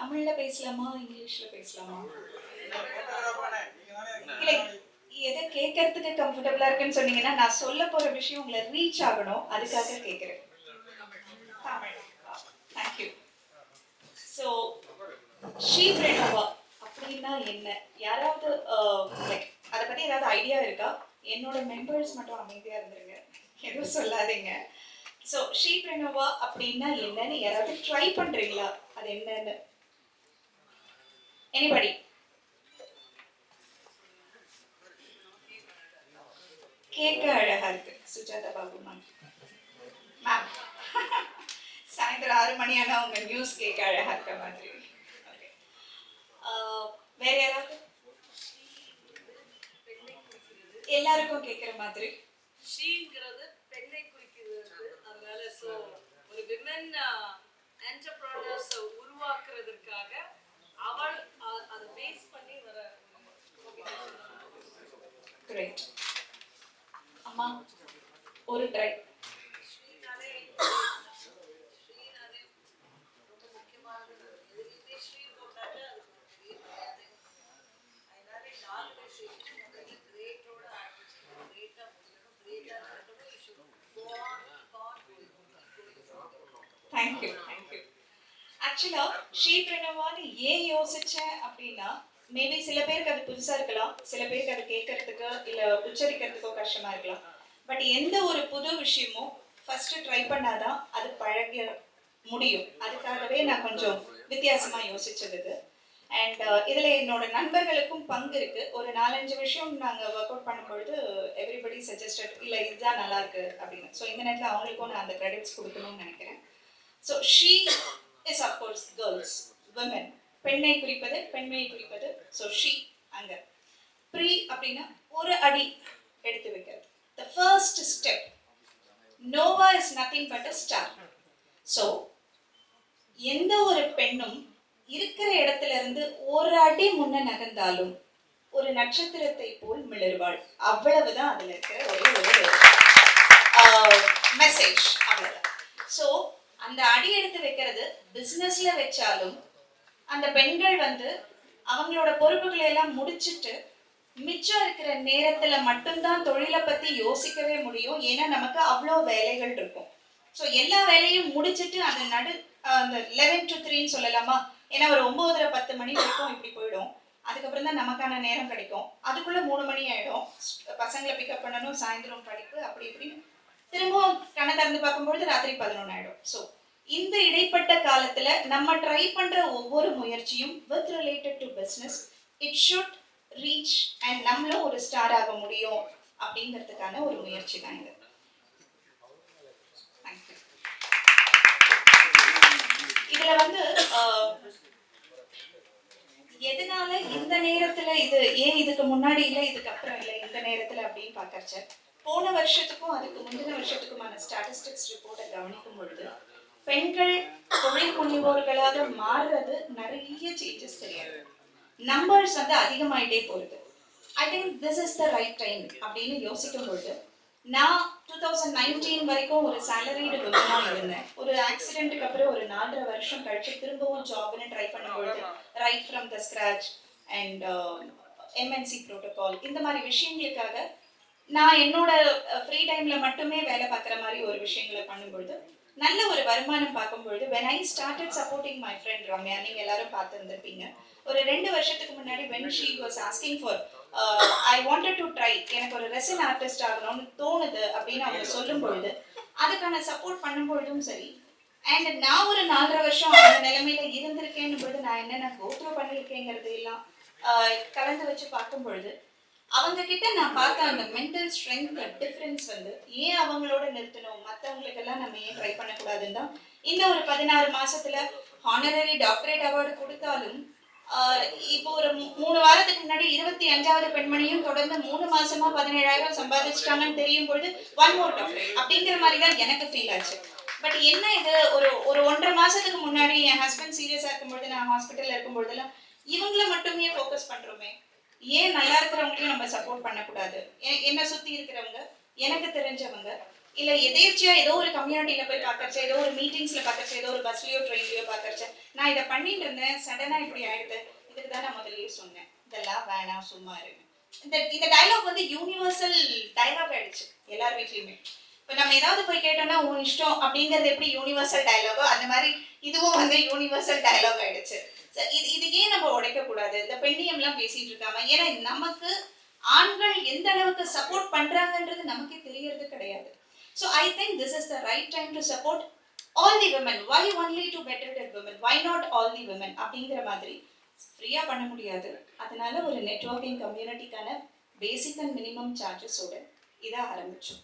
தமிழ்ல பேசலாமா இங்கிலீஷ்ல பேசலாமா? இல்லை, எதை கேட்கறதுக்கு கம்ஃபர்டபுளா இருக்குன்னு சொன்னீங்கன்னா நான் சொல்ல போற விஷயம் உங்களை ரீச் ஆகணும், அதுக்காக கேட்கிறேன். தமிழ். தேங்க்யூ. ஸோ ஷீப் ரெனோவா அப்படின்னா என்ன? யாராவது லைக் அதை பத்தி ஏதாவது ஐடியா இருக்கா? என்னோட மெம்பர்ஸ் மட்டும் அமைதியா இருந்துருங்க, எதுவும் சொல்லாதீங்க. ஸோ ஷீப் ரெனோவா அப்படின்னா என்னன்னு யாராவது ட்ரை பண்றீங்களா? அது என்னன்னு எனிபடி? கேட்க அழகா இருக்கு. சுஜாதா பாபு மேம், சாயந்தரம் 6 மணி ஆனா உங்க நியூஸ் கேட்க அழகா இருக்க மாதிரி. வேற யாராவது? எல்லாருக்கும் கேட்கிற மாதிரி. ஷீங்கிறது பெண்ணை குறிக்கிறது. அதனால சோ ஒரு விமன் என்டர்பிரனர்ஸ் உருவாக்குறதுக்காக அவள் அதை பேஸ் பண்ணி வர. கிரேட். அம்மா ஒரு ட்ரை. Thank you thank you. ஆக்சுவலா ஷீப் ரெனோவான்னு ஏன் யோசிச்சேன் அப்படின்னா, மேபி சில பேருக்கு அது புதுசா இருக்கலாம், சில பேருக்கு அது கேட்கறதுக்கு இல்ல உச்சரிக்கிறதுக்கோ கஷ்டமா இருக்கலாம். பட் எந்த ஒரு புது விஷயமும் ஃபர்ஸ்ட் ட்ரை பண்ணாதான் அது பழக முடியும். அதுக்காகவே நான் கொஞ்சம் வித்தியாசமா யோசிச்சது இது. அண்ட் இதுல என்னோட நண்பர்களுக்கும் பங்கு இருக்கு. ஒரு 4-5 விஷயம் நாங்க ஒர்க் அவுட் பண்ணும்பொழுது எவ்ரிபடி சஜஸ்டட் இல்ல இதுதான் நல்லா இருக்கு அப்படின்னு. ஸோ இந்த நேரத்தில் அவங்களுக்கும் நான் அந்த கிரெடிட்ஸ் கொடுக்கணும்னு நினைக்கிறேன். So she is of course girls, women, பெண்ணை குறிப்பது, பெண்மையை குறிப்பது. ஸோ ஷீ அங்க. ப்ரீ அப்படின்னா ஒரு அடி எடுத்து வைக்கிறது. The first step. Nova is nothing but a star. So எந்த ஒரு பெண்ணும் இருக்கிற இடத்துல இருந்து ஒரு அடி முன்ன நகர்ந்தாலும் ஒரு நட்சத்திரத்தை போல் மிளறுவாள். அவ்வளவுதான் அதுல இருக்கிற ஒரு மெசேஜ், அவ்வளவுதான். ஸோ அந்த அடி எடுத்து வைக்கிறது பிசினஸ்ல வச்சாலும் அந்த பெண்கள் அவங்களோட பொறுப்புகளை எல்லாம் முடிச்சுட்டு மிச்சம் இருக்கிற நேரத்துல மட்டும்தான் தொழிலை பத்தி யோசிக்கவே முடியும். ஏன்னா நமக்கு அவ்வளோ வேலைகள் இருக்கும். ஸோ எல்லா வேலையும் முடிச்சுட்டு அந்த 11 to 3ன்னு சொல்லலாமா, ஏன்னா ஒரு 9:30-10 மணி வரைக்கும் இப்படி போயிடும். அதுக்கப்புறம் தான் நமக்கான நேரம் கிடைக்கும். அதுக்குள்ள 3 மணி ஆயிடும். பசங்களை பிக்கப் பண்ணணும், சாயந்தரம் படிப்பு, அப்படி இப்படின்னு திரும்பவும் கண்ணை திறந்து பார்க்கும்பொழுது ராத்திரி 11 ஆயிடும். ஸோ இந்த இடைப்பட்ட காலத்துல நம்ம ட்ரை பண்ற ஒவ்வொரு முயற்சியும் with related to business, it should reach and நம்மளும் ஒரு ஸ்டார் ஆக முடியும் அப்படிங்கிறதுக்கான ஒரு முயற்சி தான் இது. இதுல எதனால இந்த நேரத்துல இது ஏன் இதுக்கு முன்னாடி இல்லை இதுக்கு அப்புறம் இல்லை இந்த நேரத்துல அப்படின்னு பார்க்கறச்ச, போன வருஷத்துக்கும் அதுக்கு முந்தின வருஷத்துக்குமான ஸ்டாட்டிஸ்டிக்ஸ் ரிப்போர்ட்டை கவனிக்கும் பொழுது பெண்கள் தொழில் முனைவோர்களாக மாறுறது நிறைய சேஞ்சஸ் தெரியாது. நம்பர்ஸ் அதிகமாயிட்டே போகுது. I think this is the right time அப்படின்னு யோசிக்கும் பொழுது, நான் 2019 வரைக்கும் ஒரு சேலரிடு விமனா இருந்தேன். ஒரு ஆக்சிடென்ட்டுக்கு அப்புறம் ஒரு 4.5 வருஷம் கழிச்சு திரும்பவும் ஜாப்னு ட்ரை பண்ணும்பொழுது right from the scratch and MNC protocol இந்த மாதிரி விஷயங்களுக்காக நான் என்னோட ஃப்ரீ டைம்ல மட்டுமே வேலை பார்க்குற மாதிரி ஒரு விஷயங்களை பண்ணும்பொழுது நல்ல ஒரு வருமானம் பார்க்கும்பொழுது when I started supporting my friend Ramya, நீங்க எல்லாரும் பார்த்துருந்துருப்பீங்க. ஒரு 2 வருஷத்துக்கு முன்னாடி when she was asking for I wanted to try, எனக்கு ஒரு ரெசின் ஆர்டிஸ்ட் ஆகணும்னு தோணுது அப்படின்னு அவங்க சொல்லும் பொழுது அதுக்கான சப்போர்ட் பண்ணும்பொழுதும் சரி, அண்ட் நான் ஒரு 4.5 வருஷம் அந்த நிலைமையில இருந்திருக்கேன்னு பொழுது நான் என்னென்ன கோத்ரூ பண்ணியிருக்கேங்கிறது எல்லாம் கலந்து வச்சு பார்க்கும் பொழுது அவங்க கிட்ட நான் பார்த்த அந்த மென்டல் ஸ்ட்ரென்த் டிஃபரன்ஸ் ஏன் அவங்களோட நிறுத்தணும், மற்றவங்களுக்கெல்லாம் நம்ம ஏன் ட்ரை பண்ணக்கூடாதுன்னு தான் இந்த ஒரு 16 மாசத்துல ஹானரரி டாக்டரேட் அவார்டு கொடுத்தாலும் இப்போ ஒரு 3 வாரத்துக்கு முன்னாடி 25வது பெண்மணியும் தொடர்ந்து 3 மாசமா 17,000 சம்பாதிச்சிட்டாங்கன்னு தெரியும் பொழுது ஒன் மோர் டாக்டரேட் அப்படிங்கிற மாதிரி தான் எனக்கு ஃபீல் ஆச்சு. பட் என்ன இது, ஒரு 1.5 மாசத்துக்கு முன்னாடி என் ஹஸ்பண்ட் சீரியஸா இருக்கும்பொழுது நான் ஹாஸ்பிட்டல்ல இருக்கும்பொழுதெல்லாம் இவங்கள மட்டுமே ஃபோக்கஸ் பண்றோமே, ஏன் நல்லா இருக்கிறவங்களையும் நம்ம சப்போர்ட் பண்ணக்கூடாது? என்ன சுத்தி இருக்கிறவங்க, எனக்கு தெரிஞ்சவங்க, இல்ல எதேர்ச்சியா ஏதோ ஒரு கம்யூனிட்டியில போய் பார்க்கறச்ச, ஏதோ ஒரு மீட்டிங்ஸ்ல பார்க்கறச்ச, ஏதோ ஒரு பஸ்லயோ ட்ரெயின்லயோ பார்க்கறச்ச, நான் இதை பண்ணிட்டு இருந்தேன் சடனா இப்படி ஆயிடுது. இதுக்கு தான் நான் முதல்லயே சொன்னேன், இதெல்லாம் வேணாம் சும்மா இருங்க. இந்த டயலாக் வந்து யூனிவர்சல் டயலாக் ஆயிடுச்சு எல்லார் வீட்லயுமே. இப்போ நம்ம ஏதாவது போய் கேட்டோம்னா உன் இஷ்டம் அப்படிங்கிறது எப்படி யூனிவர்சல் டயலாகோ அந்த மாதிரி இதுவும் வந்து யூனிவர்சல் டயலாக் ஆயிடுச்சு. இது ஏன் நம்ம உடைக்க கூடாது? இந்த பெண்ணியம்லாம் பேசிட்டு இருக்காம, ஏன்னா நமக்கு ஆண்கள் எந்த அளவுக்கு சப்போர்ட் பண்றாங்கன்றது நமக்கே தெரியறது கிடையாது. So I think this is the right time to support all the women. Why only to better the women? Why not all the women? அப்படிங்கிற மாதிரி ஃப்ரீயா பண்ண முடியாது. அதனால ஒரு நெட்வொர்க்கிங் கம்யூனிட்டிக்கான பேசிக் அண்ட் மினிமம் சார்ஜஸோட இதை ஆரம்பிச்சோம்.